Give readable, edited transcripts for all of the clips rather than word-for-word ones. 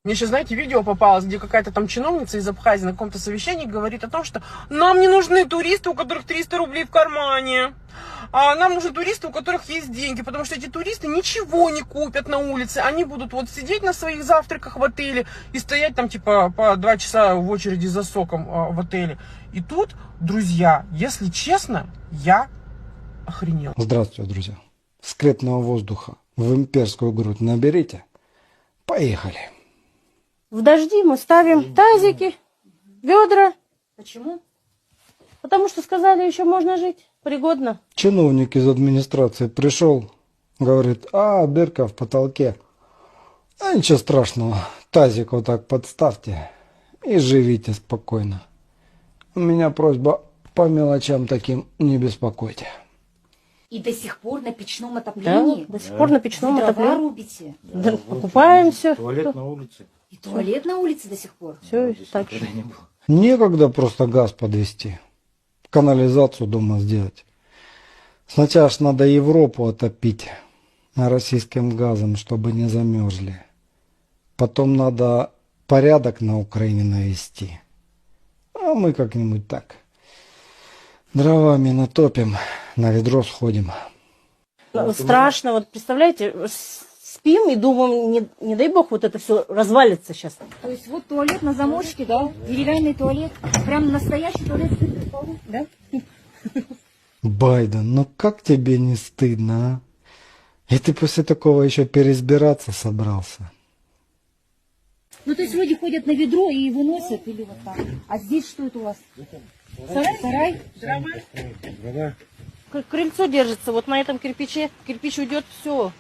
Мне сейчас, знаете, видео попалось, где какая-то там чиновница из Абхазии на каком-то совещании говорит о том, что нам не нужны туристы, у которых 300 рублей в кармане. А нам нужны туристы, у которых есть деньги, потому что эти туристы ничего не купят на улице. Они будут вот сидеть на своих завтраках в отеле и стоять там типа по 2 часа в очереди за соком в отеле. И тут, друзья, если честно, я охренел. Здравствуйте, друзья. Скрепного воздуха в имперскую грудь наберите. Поехали. В дожди мы ставим тазики, ведра. Почему? Потому что сказали, еще можно жить. Пригодно. Чиновник из администрации пришел, говорит, дырка в потолке. Ничего страшного, тазик вот так подставьте и живите спокойно. У меня просьба по мелочам таким не беспокойте. И до сих пор на печном отоплении? Да, до сих пор на печном отоплении. Рубите? Да, покупаемся. Туалет на улице. И туалет на улице до сих пор? Все так же. Некогда просто газ подвести, канализацию дома сделать. Сначала ж надо Европу отопить российским газом, чтобы не замерзли. Потом надо порядок на Украине навести. А мы как-нибудь так дровами натопим, на ведро сходим. Страшно, вот представляете, спим и думаем, не дай бог вот это все развалится сейчас. То есть вот туалет на замочке, да? Деревянный туалет. Прям настоящий туалет, да? Байден, ну как тебе не стыдно, а? И ты после такого еще переизбираться собрался? Ну то есть люди ходят на ведро и выносят или вот так. А здесь что это у вас? Сарай? Дрова. Крыльцо держится, вот на этом кирпиче, кирпич уйдет, все.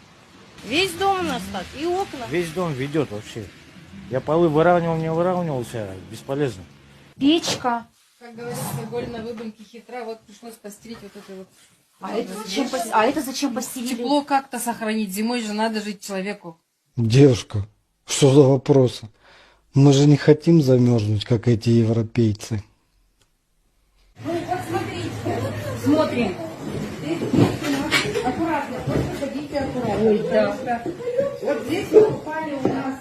Весь дом у нас так, и окна. Весь дом ведет вообще. Я полы выравнивал, не выравнивался, бесполезно. Печка. Как говорится, голь на выборке хитра, вот пришлось постелить вот это вот. А это зачем постелили? Тепло как-то сохранить, зимой же надо жить человеку. Девушка, что за вопросы? Мы же не хотим замерзнуть, как эти европейцы. Ну вот смотрите. Смотрим. Аккуратно, просто ходите аккуратно. Ой, да. Вот здесь мы упали у нас,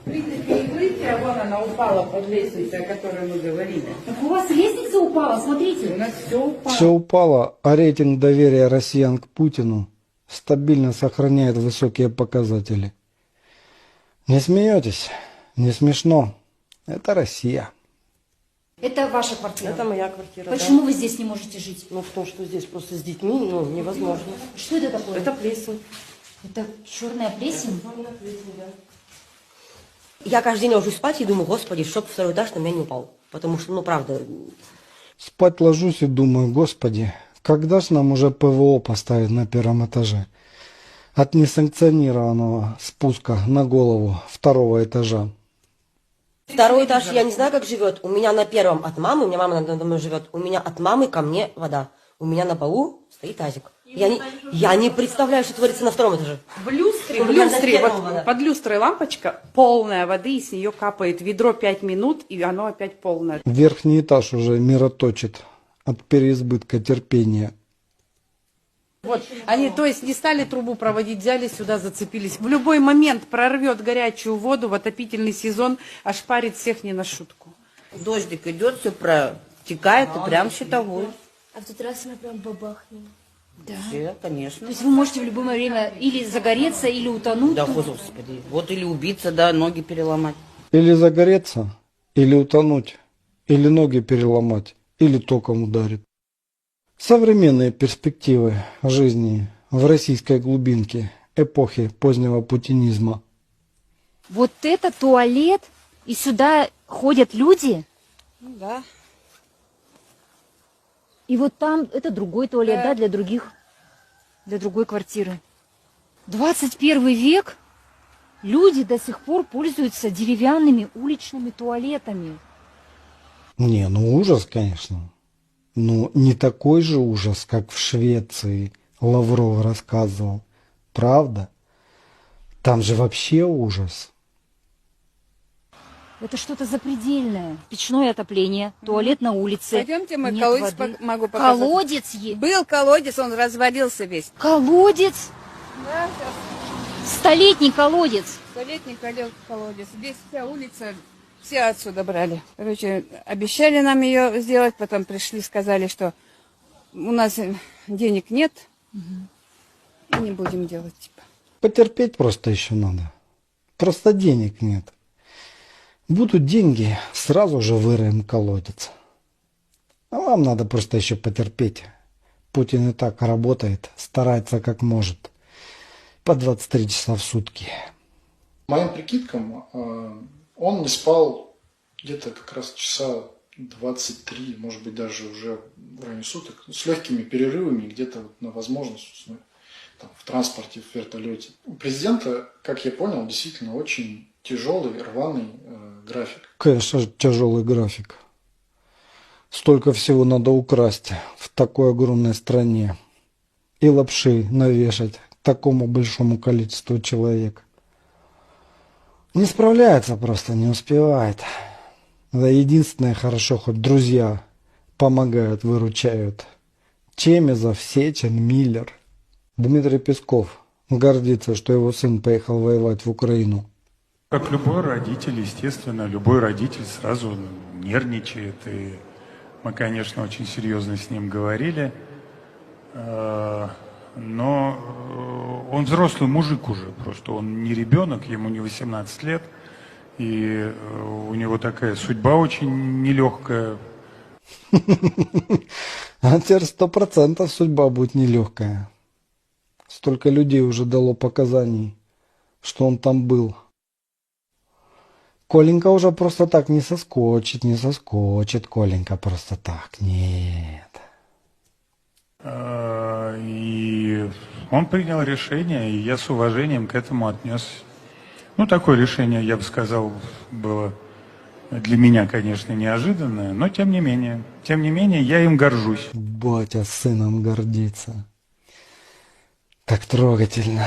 в принципе, перекрытие, вон она упала под лестницей, о которой мы говорили. Так у вас лестница упала, смотрите. У нас все упало. Все упало, а рейтинг доверия россиян к Путину стабильно сохраняет высокие показатели. Не смеетесь? Не смешно. Это Россия. Это ваша квартира? Это моя квартира. Почему да. вы здесь не можете жить? Ну, потому что здесь просто с детьми, невозможно. Что это такое? Это плесень. Это черная плесень? Я каждый день ложусь спать и думаю, господи, чтоб второй этаж на меня не упал. Потому что, правда... Спать ложусь и думаю, господи, когда ж нам уже ПВО поставить на первом этаже? От несанкционированного спуска на голову второго этажа. Второй этаж, я не знаю, как живет. У меня на первом от мамы, у меня мама надо мной живет, у меня от мамы ко мне вода. У меня на полу стоит тазик. Я не представляю, что творится на втором этаже. В люстре вот, под люстрой лампочка полная воды, и с нее капает ведро 5 минут, и оно опять полное. Верхний этаж уже мироточит от переизбытка терпения. Вот, они, то есть, не стали трубу проводить, взяли сюда, зацепились. В любой момент прорвет горячую воду в отопительный сезон, ошпарит всех не на шутку. Дождик идет, все протекает, и прям щитовой. А в тот раз она прям бабахнула. Да. Все, конечно. То есть вы можете в любое время или загореться, или утонуть? Да, господи. Вот или убиться, да, ноги переломать. Или загореться, или утонуть, или ноги переломать, или током ударит. Современные перспективы жизни в российской глубинке эпохи позднего путинизма. Вот это туалет, и сюда ходят люди? Ну, да. И вот там это другой туалет, да, для другой квартиры. 21 век, люди до сих пор пользуются деревянными уличными туалетами. Не, ну ужас, конечно. Но не такой же ужас, как в Швеции Лавров рассказывал. Правда? Там же вообще ужас. Это что-то запредельное. Печное отопление, туалет на улице. Пойдемте, мы нет колодец воды. могу показать. Колодец есть. Был колодец, он развалился весь. Колодец? Да, сейчас. Столетний колодец. Столетний колодец. Здесь вся улица, все отсюда брали. Короче, обещали нам ее сделать, потом пришли, сказали, что у нас денег нет, и не будем делать, типа. Потерпеть просто еще надо. Просто денег нет. Будут деньги, сразу же выроем колодец. А вам надо просто еще потерпеть. Путин и так работает, старается как может. По 23 часа в сутки. По моим прикидкам, он не спал где-то как раз часа 23, может быть даже уже в районе суток, с легкими перерывами, где-то на возможность там, в транспорте, в вертолете. У президента, как я понял, действительно очень тяжелый, рваный график. Конечно, тяжелый график. Столько всего надо украсть в такой огромной стране. И лапши навешать такому большому количеству человек. Не справляется просто, не успевает. Да единственное хорошо, хоть друзья помогают, выручают. Чемезов, Сечин, Миллер. Дмитрий Песков гордится, что его сын поехал воевать в Украину. Как любой родитель, естественно, любой родитель сразу нервничает. И мы, конечно, очень серьезно с ним говорили. Но он взрослый мужик уже, просто он не ребенок, ему не 18 лет. И у него такая судьба очень нелегкая. А теперь 100% судьба будет нелегкая. Столько людей уже дало показаний, что он там был. Коленька уже просто так не соскочит, Коленька просто так, нет. И он принял решение, и я с уважением к этому отнесся. Ну, такое решение, я бы сказал, было для меня, конечно, неожиданное, но тем не менее, я им горжусь. Батя с сыном гордится. Так трогательно.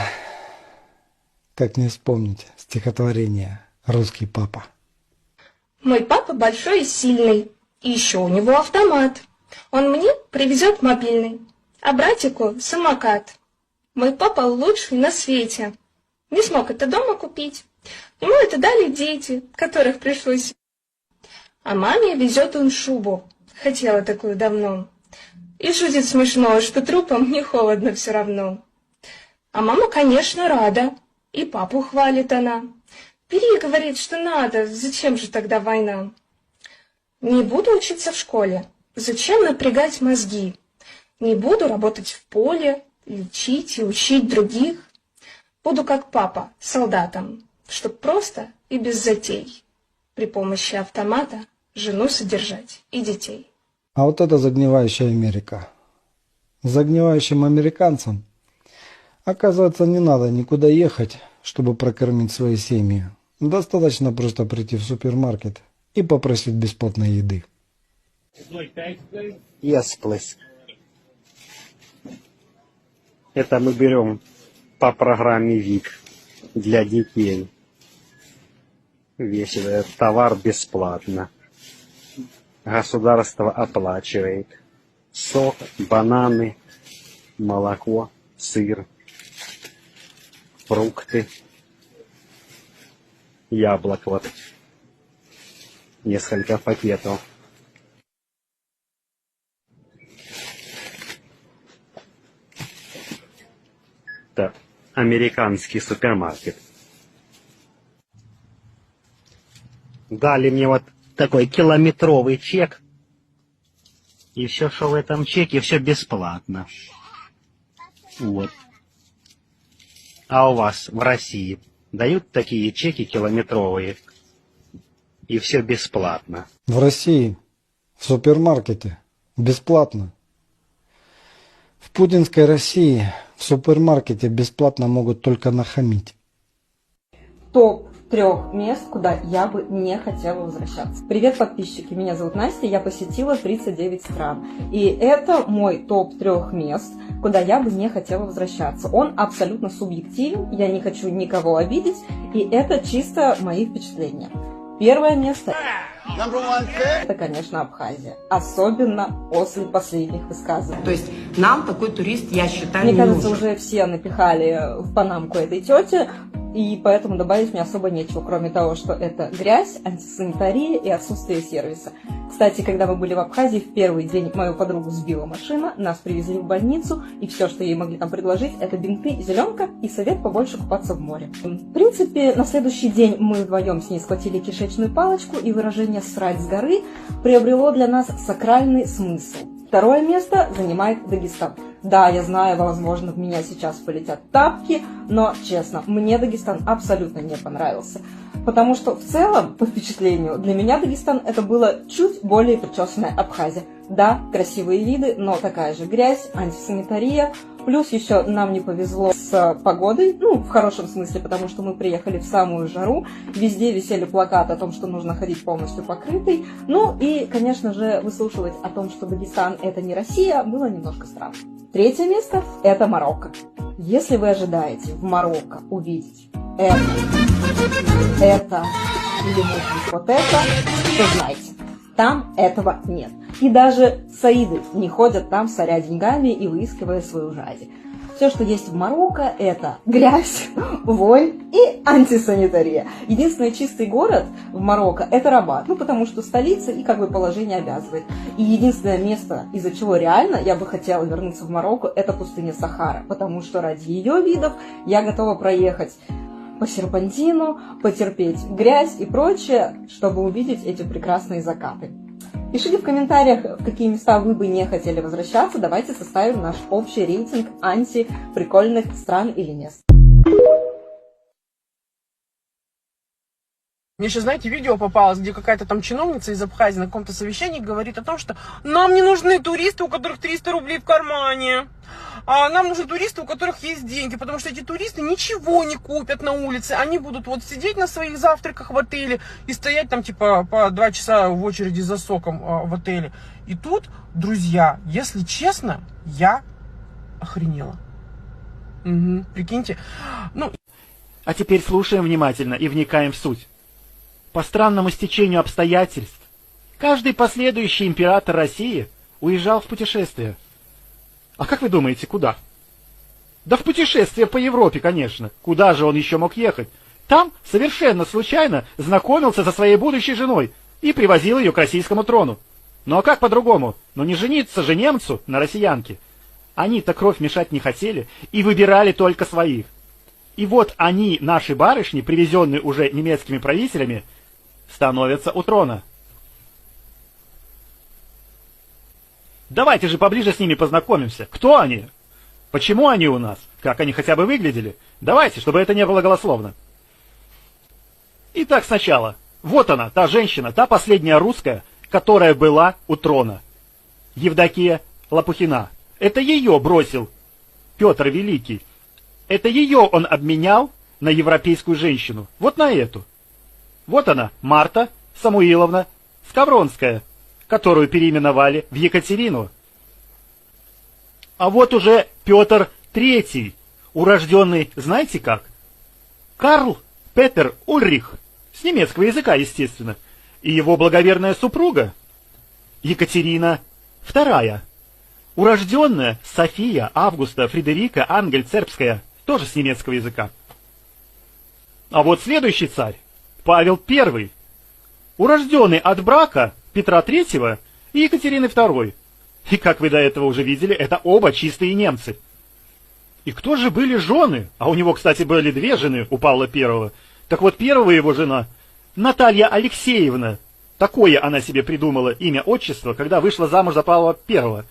Как не вспомнить стихотворение «Русский папа». Мой папа большой и сильный, и еще у него автомат. Он мне привезет мобильный, а братику самокат. Мой папа лучший на свете. Не смог это дома купить. Ему это дали дети, которых пришлось. А маме везет он шубу. Хотела такую давно. И шутит смешно, что трупам не холодно все равно. А мама, конечно, рада. И папу хвалит она. Бери, говорит, что надо. Зачем же тогда война? Не буду учиться в школе. Зачем напрягать мозги? Не буду работать в поле, лечить и учить других. Буду как папа, солдатом, чтоб просто и без затей при помощи автомата жену содержать и детей. А вот это загнивающая Америка. Загнивающим американцам, оказывается, не надо никуда ехать, чтобы прокормить свои семьи. Достаточно просто прийти в супермаркет и попросить бесплатной еды. Yes, please. Это мы берем по программе ВИК для детей. Весь этот товар бесплатно. Государство оплачивает. Сок, бананы, молоко, сыр, фрукты, яблок вот. Несколько пакетов. Это американский супермаркет. Дали мне вот такой километровый чек. И все, что в этом чеке, все бесплатно. Вот. А у вас в России дают такие чеки километровые? И все бесплатно. В России, в супермаркете, бесплатно. В путинской России в супермаркете бесплатно могут только нахамить. Топ 3 мест, куда я бы не хотела возвращаться. Привет, подписчики, меня зовут Настя, я посетила 39 стран. И это мой топ 3 мест, куда я бы не хотела возвращаться. Он абсолютно субъективен, я не хочу никого обидеть, и это чисто мои впечатления. Первое место – это, конечно, Абхазия. Особенно после последних высказываний. То есть Нам такой турист, я считаю, Мне не кажется, нужен. уже все напихали в панамку этой тети, и поэтому добавить мне особо нечего, кроме того, что это грязь, антисанитария и отсутствие сервиса. Кстати, когда мы были в Абхазии, в первый день мою подругу сбила машина, нас привезли в больницу, и все, что ей могли там предложить, это бинты, зеленка и совет побольше купаться в море. В принципе, на следующий день мы вдвоем с ней схватили кишечную палочку, и выражение «срать с горы» приобрело для нас сакральный смысл. Второе место занимает Дагестан. Да, я знаю, возможно, в меня сейчас полетят тапки, но, честно, мне Дагестан абсолютно не понравился. Потому что в целом, по впечатлению, для меня Дагестан это было чуть более причесанная Абхазия. Да, красивые виды, но такая же грязь, антисанитария. Плюс еще нам не повезло с погодой, ну, в хорошем смысле, потому что мы приехали в самую жару. Везде висели плакаты о том, что нужно ходить полностью покрытой. Ну и, конечно же, выслушивать о том, что Дагестан это не Россия, было немножко странно. Третье место – это Марокко. Если вы ожидаете в Марокко увидеть это или, может быть, вот это, то знайте, там этого нет. И даже саиды не ходят там, соря деньгами и выискивая свою жади. Все, что есть в Марокко, это грязь, вонь и антисанитария. Единственный чистый город в Марокко – это Рабат, ну потому что столица и как бы положение обязывает. И единственное место, из-за чего реально я бы хотела вернуться в Марокко, это пустыня Сахара, потому что ради ее видов я готова проехать по серпантину, потерпеть грязь и прочее, чтобы увидеть эти прекрасные закаты. Пишите в комментариях, в какие места вы бы не хотели возвращаться. Давайте составим наш общий рейтинг антиприкольных стран или мест. Мне сейчас, знаете, видео попалось, где какая-то там чиновница из Абхазии на каком-то совещании говорит о том, что нам не нужны туристы, у которых 300 рублей в кармане. А нам нужны туристы, у которых есть деньги, потому что эти туристы ничего не купят на улице. Они будут вот сидеть на своих завтраках в отеле и стоять там типа по 2 часа в очереди за соком в отеле. И тут, друзья, если честно, я охренела. Угу, прикиньте. Ну... А теперь слушаем внимательно и вникаем в суть. По странному стечению обстоятельств, каждый последующий император России уезжал в путешествие. А как вы думаете, куда? Да в путешествие по Европе, конечно. Куда же он еще мог ехать? Там совершенно случайно знакомился со своей будущей женой и привозил ее к российскому трону. Ну а как по-другому? Ну не жениться же немцу на россиянке. Они-то кровь мешать не хотели и выбирали только своих. И вот они, наши барышни, привезенные уже немецкими правителями, становятся у трона. Давайте же поближе с ними познакомимся. Кто они? Почему они у нас? Как они хотя бы выглядели? Давайте, чтобы это не было голословно. Итак, сначала. Вот она, та женщина, та последняя русская, которая была у трона. Евдокия Лопухина. Это ее бросил Петр Великий. Это ее он обменял на европейскую женщину. Вот на эту. Вот она, Марта Самуиловна Скавронская, которую переименовали в Екатерину. А вот уже Петр III, урожденный, знаете как? Карл Петер Ульрих, с немецкого языка, естественно, и его благоверная супруга Екатерина II, урожденная София Августа Фредерика Ангельцербская, тоже с немецкого языка. А вот следующий царь, Павел I, урожденный от брака Петра III и Екатерины II. И, как вы до этого уже видели, это оба чистые немцы. И кто же были жены? А у него, кстати, были 2 жены у Павла I. Так вот, первая его жена, Наталья Алексеевна, такое она себе придумала имя, отчество, когда вышла замуж за Павла I.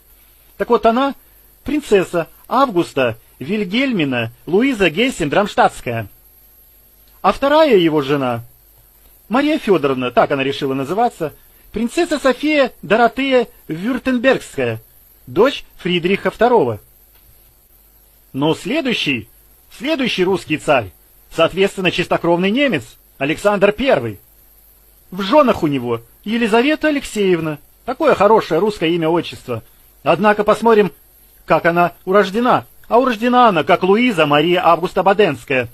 Так вот, она принцесса Августа Вильгельмина Луиза Гессен-Драмштадтская. А вторая его жена, Мария Федоровна, так она решила называться, принцесса София Доротея Вюртембергская, дочь Фридриха II. Но следующий русский царь, соответственно, чистокровный немец, Александр I. В женах у него Елизавета Алексеевна, такое хорошее русское имя-отчество. Однако посмотрим, как она урождена. А урождена она, как Луиза Мария Августа Баденская.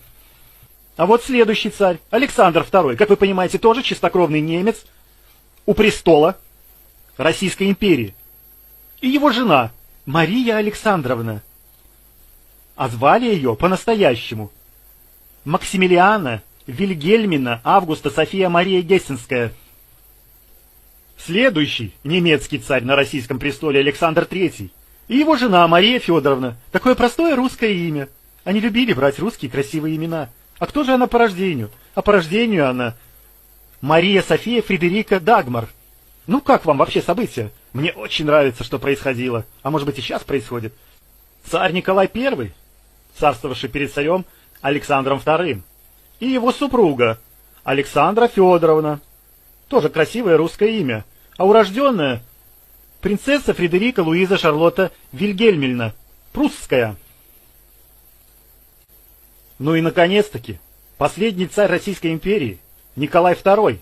А вот следующий царь, Александр II, как вы понимаете, тоже чистокровный немец, у престола Российской империи. И его жена, Мария Александровна. А звали ее по-настоящему Максимилиана Вильгельмина Августа София Мария Гессенская. Следующий немецкий царь на российском престоле Александр III и его жена Мария Федоровна. Такое простое русское имя. Они любили брать русские красивые имена. А кто же она по рождению? А по рождению она Мария София Фредерика Дагмар. Ну как вам вообще события? Мне очень нравится, что происходило. А может быть и сейчас происходит. Царь Николай I, царствовавший перед царем Александром II, и его супруга Александра Федоровна. Тоже красивое русское имя. А урожденная принцесса Фредерика Луиза Шарлотта Вильгельмильна, прусская. Ну и наконец-таки, последний царь Российской империи, Николай II,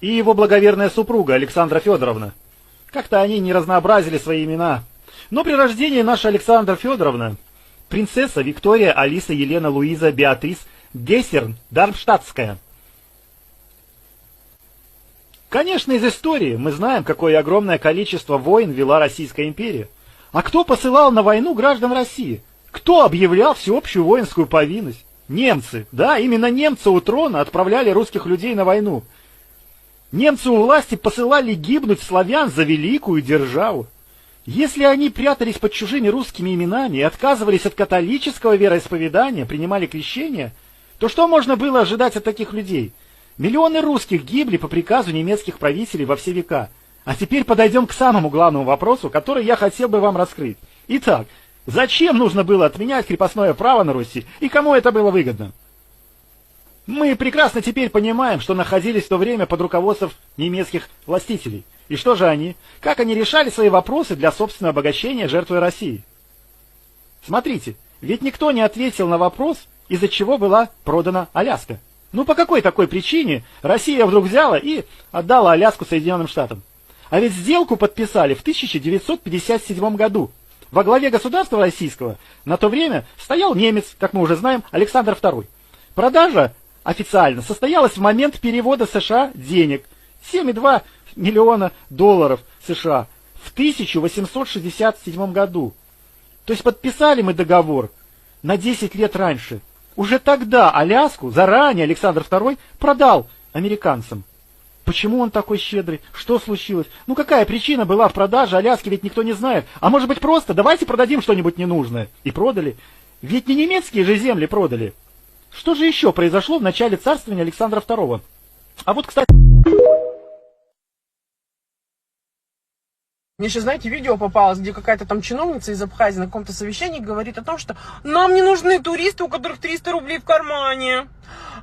и его благоверная супруга Александра Федоровна. Как-то они не разнообразили свои имена. Но при рождении наша Александра Федоровна, принцесса Виктория Алиса Елена Луиза Беатрис Гессерн-Дармштадтская. Конечно, из истории мы знаем, какое огромное количество войн вела Российская империя. А кто посылал на войну граждан России? Кто объявлял всеобщую воинскую повинность? Немцы. Да, именно немцы у трона отправляли русских людей на войну. Немцы у власти посылали гибнуть славян за великую державу. Если они прятались под чужими русскими именами и отказывались от католического вероисповедания, принимали крещение, то что можно было ожидать от таких людей? Миллионы русских гибли по приказу немецких правителей во все века. А теперь подойдем к самому главному вопросу, который я хотел бы вам раскрыть. Итак, зачем нужно было отменять крепостное право на Руси и кому это было выгодно? Мы прекрасно теперь понимаем, что находились в то время под руководством немецких властителей. И что же они? Как они решали свои вопросы для собственного обогащения, жертвой России? Смотрите, ведь никто не ответил на вопрос, из-за чего была продана Аляска. Ну по какой такой причине Россия вдруг взяла и отдала Аляску Соединенным Штатам? А ведь сделку подписали в 1957 году. Во главе государства российского на то время стоял немец, как мы уже знаем, Александр II. Продажа официально состоялась в момент перевода США денег 7,2 миллиона долларов США в 1867 году. То есть подписали мы договор на 10 лет раньше. Уже тогда Аляску заранее Александр II продал американцам. Почему он такой щедрый? Что случилось? Ну какая причина была в продаже Аляски, ведь никто не знает. А может быть просто давайте продадим что-нибудь ненужное. И продали. Ведь не немецкие же земли продали. Что же еще произошло в начале царствования Александра II? А вот, кстати... Мне сейчас, знаете, видео попалось, где какая-то там чиновница из Абхазии на каком-то совещании говорит о том, что нам не нужны туристы, у которых 300 рублей в кармане.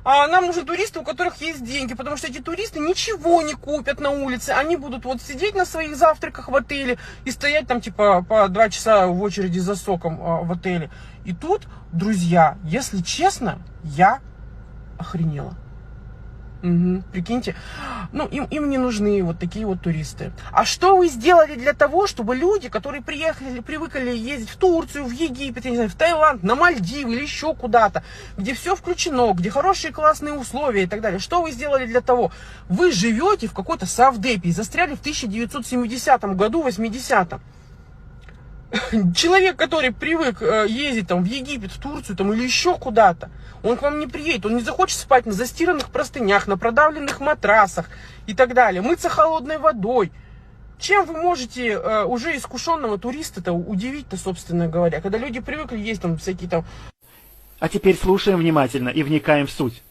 А нам нужны туристы, у которых есть деньги, потому что эти туристы ничего не купят на улице. Они будут вот сидеть на своих завтраках в отеле и стоять там типа по 2 часа в очереди за соком в отеле. И тут, друзья, если честно, я охренела. Угу, прикиньте, ну им не нужны вот такие вот туристы. А что вы сделали для того, чтобы люди, которые привыкли ездить в Турцию, в Египет, я не знаю, в Таиланд, на Мальдивы или еще куда-то, где все включено, где хорошие классные условия и так далее, что вы сделали для того? Вы живете в какой-то Савдепе и застряли в 1970 году, 80-м. Человек, который привык ездить там в Египет, в Турцию там, или еще куда-то, он к вам не приедет, он не захочет спать на застиранных простынях, на продавленных матрасах и так далее, мыться холодной водой. Чем вы можете уже искушенного туриста-то удивить-то, собственно говоря, когда люди привыкли есть там всякие там... А теперь слушаем внимательно и вникаем в суть.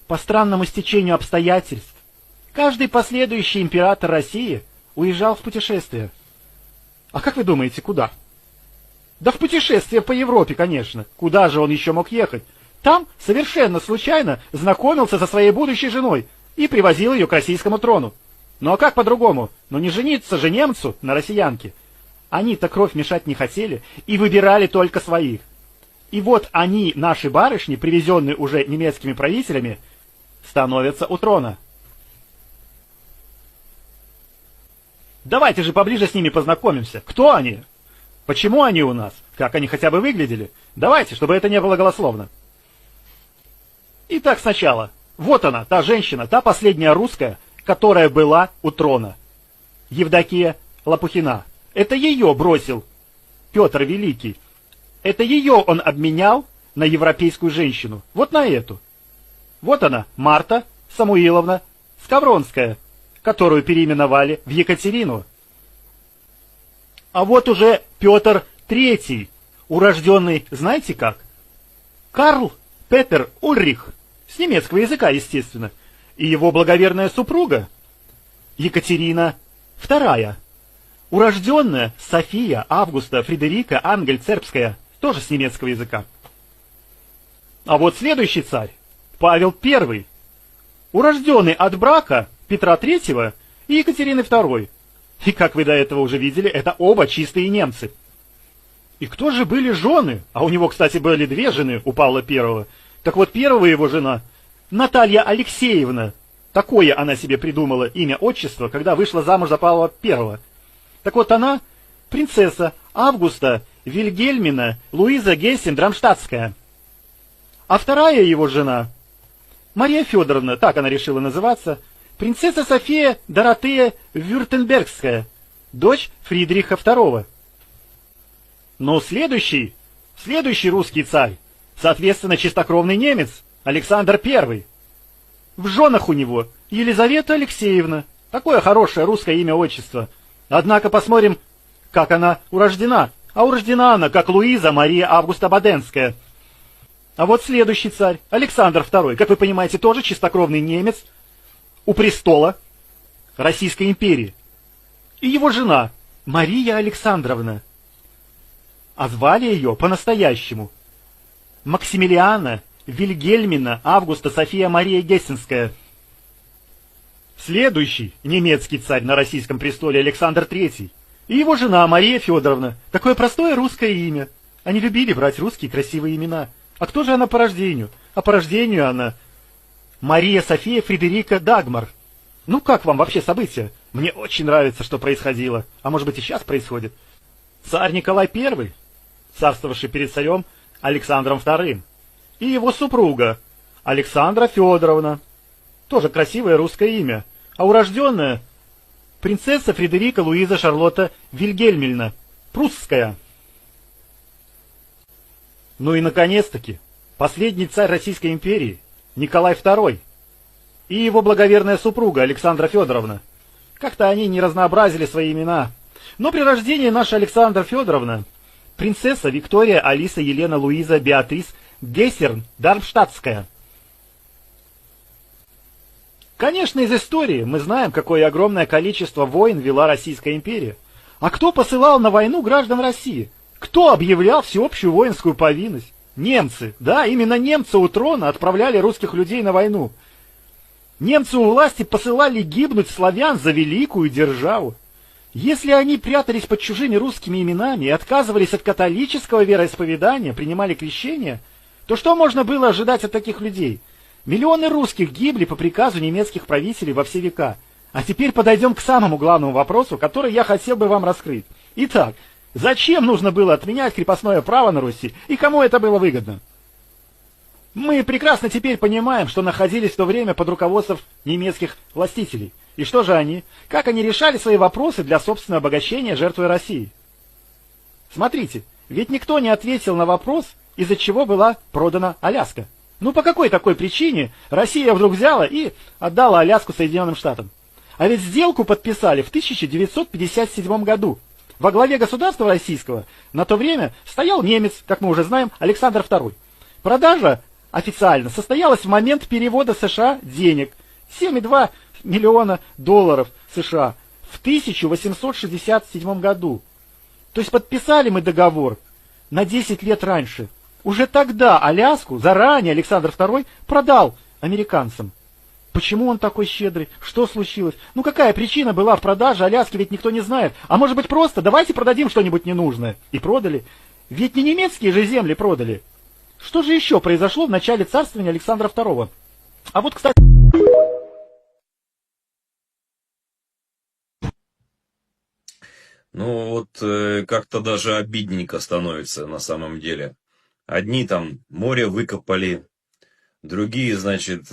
По странному стечению обстоятельств, каждый последующий император России уезжал в путешествие. А как вы думаете, куда? Да в путешествие по Европе, конечно. Куда же он еще мог ехать? Там совершенно случайно знакомился со своей будущей женой и привозил ее к российскому трону. Ну а как по-другому? Ну не жениться же немцу на россиянке. Они-то кровь мешать не хотели и выбирали только своих. И вот они, наши барышни, привезенные уже немецкими правителями, становятся у трона. Давайте же поближе с ними познакомимся. Кто они? Почему они у нас? Как они хотя бы выглядели? Давайте, чтобы это не было голословно. Итак, сначала. Вот она, та женщина, та последняя русская, которая была у трона. Евдокия Лопухина. Это ее бросил Петр Великий, это ее он обменял на европейскую женщину. Вот на эту. Вот она, Марта Самуиловна Скавронская, которую переименовали в Екатерину. А вот уже Петр III, урожденный, знаете как? Карл Петер Ульрих, с немецкого языка, естественно, и его благоверная супруга Екатерина II, урожденная София Августа Фредерика Ангельцербская, тоже с немецкого языка. А вот следующий царь, Павел I, урожденный от брака Петра III и Екатерины II. И, как вы до этого уже видели, это оба чистые немцы. И кто же были жены? А у него, кстати, были две жены у Павла I. Так вот, первая его жена, Наталья Алексеевна, такое она себе придумала имя, отчество, когда вышла замуж за Павла I. Так вот, она принцесса Августа Вильгельмина Луиза Гессен-Драмштадтская. А вторая его жена, Мария Федоровна, так она решила называться, принцесса София Доротея Вюртембергская, дочь Фридриха II. Но следующий русский царь, соответственно, чистокровный немец, Александр I. В женах у него Елизавета Алексеевна, такое хорошее русское имя-отчество. Однако посмотрим, как она урождена. А урождена она, как Луиза Мария Августа Баденская. А вот следующий царь, Александр II, как вы понимаете, тоже чистокровный немец, у престола Российской империи. И его жена, Мария Александровна. А звали ее по-настоящему Максимилиана Вильгельмина Августа София Мария Гессенская. Следующий немецкий царь на российском престоле Александр III. И его жена Мария Федоровна. Такое простое русское имя. Они любили брать русские красивые имена. А кто же она по рождению? А по рождению она Мария София Фредерика Дагмар. Ну как вам вообще события? Мне очень нравится, что происходило. А может быть и сейчас происходит. Царь Николай I, царствовавший перед царем Александром II. И его супруга Александра Федоровна. Тоже красивое русское имя. А урожденная принцесса Фредерика Луиза Шарлотта Вильгельмильна, прусская. Ну и наконец-таки, последний царь Российской империи, Николай II, и его благоверная супруга Александра Федоровна. Как-то они не разнообразили свои имена. Но при рождении наша Александра Федоровна, принцесса Виктория Алиса Елена Луиза Беатрис Гессен-Дармштадтская. Конечно, из истории мы знаем, какое огромное количество войн вела Российская империя. А кто посылал на войну граждан России? Кто объявлял всеобщую воинскую повинность? Немцы. Да, именно немцы у трона отправляли русских людей на войну. Немцы у власти посылали гибнуть славян за великую державу. Если они прятались под чужими русскими именами и отказывались от католического вероисповедания, принимали крещение, то что можно было ожидать от таких людей? Миллионы русских гибли по приказу немецких правителей во все века. А теперь подойдем к самому главному вопросу, который я хотел бы вам раскрыть. Итак, зачем нужно было отменять крепостное право на Руси и кому это было выгодно? Мы прекрасно теперь понимаем, что находились в то время под руководством немецких властителей. И что же они? Как они решали свои вопросы для собственного обогащения, жертвуя России? Смотрите, ведь никто не ответил на вопрос, из-за чего была продана Аляска. Ну по какой такой причине Россия вдруг взяла и отдала Аляску Соединенным Штатам? А ведь сделку подписали в 1957 году. Во главе государства российского на то время стоял немец, как мы уже знаем, Александр II. Продажа официально состоялась в момент перевода США денег 7,2 миллиона долларов США в 1867 году. То есть подписали мы договор на 10 лет раньше. Уже тогда Аляску заранее Александр II продал американцам. Почему он такой щедрый? Что случилось? Ну какая причина была в продаже Аляски, ведь никто не знает. А может быть просто давайте продадим что-нибудь ненужное. И продали. Ведь не немецкие же земли продали. Что же еще произошло в начале царствования Александра II? А вот, кстати... Ну вот как-то даже обидненько становится на самом деле. Одни там море выкопали, другие, значит,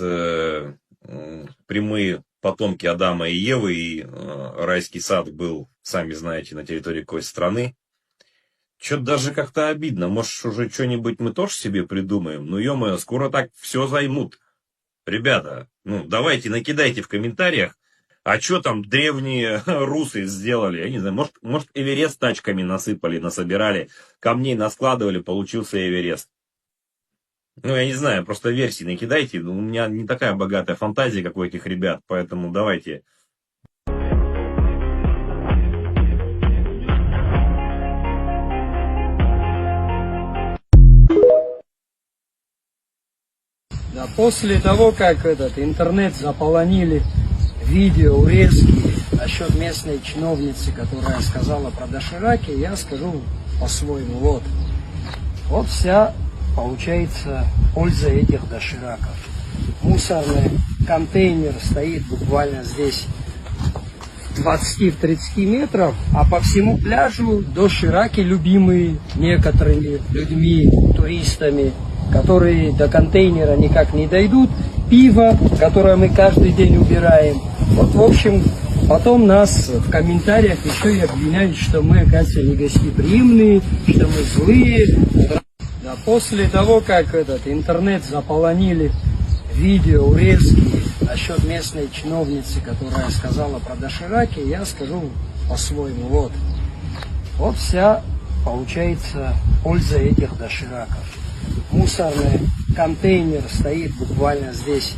прямые потомки Адама и Евы, и райский сад был, сами знаете, на территории какой страны. Что-то даже как-то обидно. Может, уже что-нибудь мы тоже себе придумаем? Ну, ё-моё, скоро так все займут. Ребята, ну, давайте накидайте в комментариях, а что там древние русы сделали? Я не знаю, может Эверест тачками насыпали, насобирали, камней наскладывали, получился Эверест. Ну, я не знаю, просто версии накидайте. У меня не такая богатая фантазия, как у этих ребят, поэтому давайте. Да после того, как интернет заполонили видео урезки насчет местной чиновницы, которая сказала про дошираки, я скажу по-своему. Вот вся, получается, польза этих дошираков. Мусорный контейнер стоит буквально здесь 20-30 метров, а по всему пляжу дошираки, любимые некоторыми людьми, туристами, которые до контейнера никак не дойдут, пиво, которое мы каждый день убираем. Вот, в общем, потом нас в комментариях еще и обвиняют, что мы, оказывается, не гостеприимные, что мы злые. Да после того, как интернет заполонили видео урезки насчет местной чиновницы, которая сказала про дошираки, я скажу по-своему. Вот вся, получается, польза этих дошираков. Мусорный контейнер стоит буквально здесь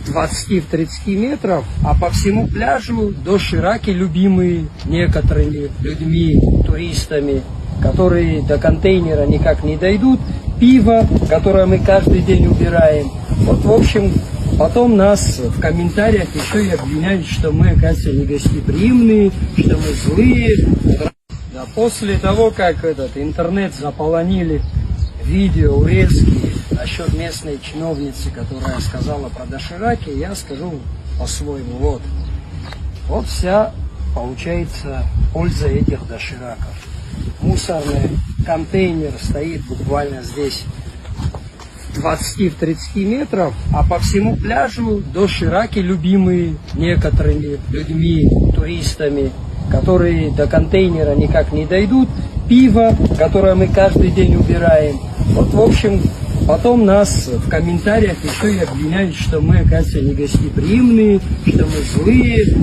20-30 метров, а по всему пляжу дошираки, любимые некоторыми людьми, туристами, которые до контейнера никак не дойдут, пиво, которое мы каждый день убираем. Вот, в общем, потом нас в комментариях еще и обвиняют, что мы, оказывается, не гостеприимные, что мы злые. Да после того, как интернет заполонили видео урезки насчет местной чиновницы, которая сказала про дошираки, я скажу по-своему. Вот вся, получается, польза этих дошираков. Мусорный контейнер стоит буквально здесь 20-30 метров, а по всему пляжу дошираки, любимые некоторыми людьми, туристами, которые до контейнера никак не дойдут, пиво, которое мы каждый день убираем. Вот, в общем, потом нас в комментариях еще и обвиняют, что мы, оказывается, не гостеприимные, что мы злые.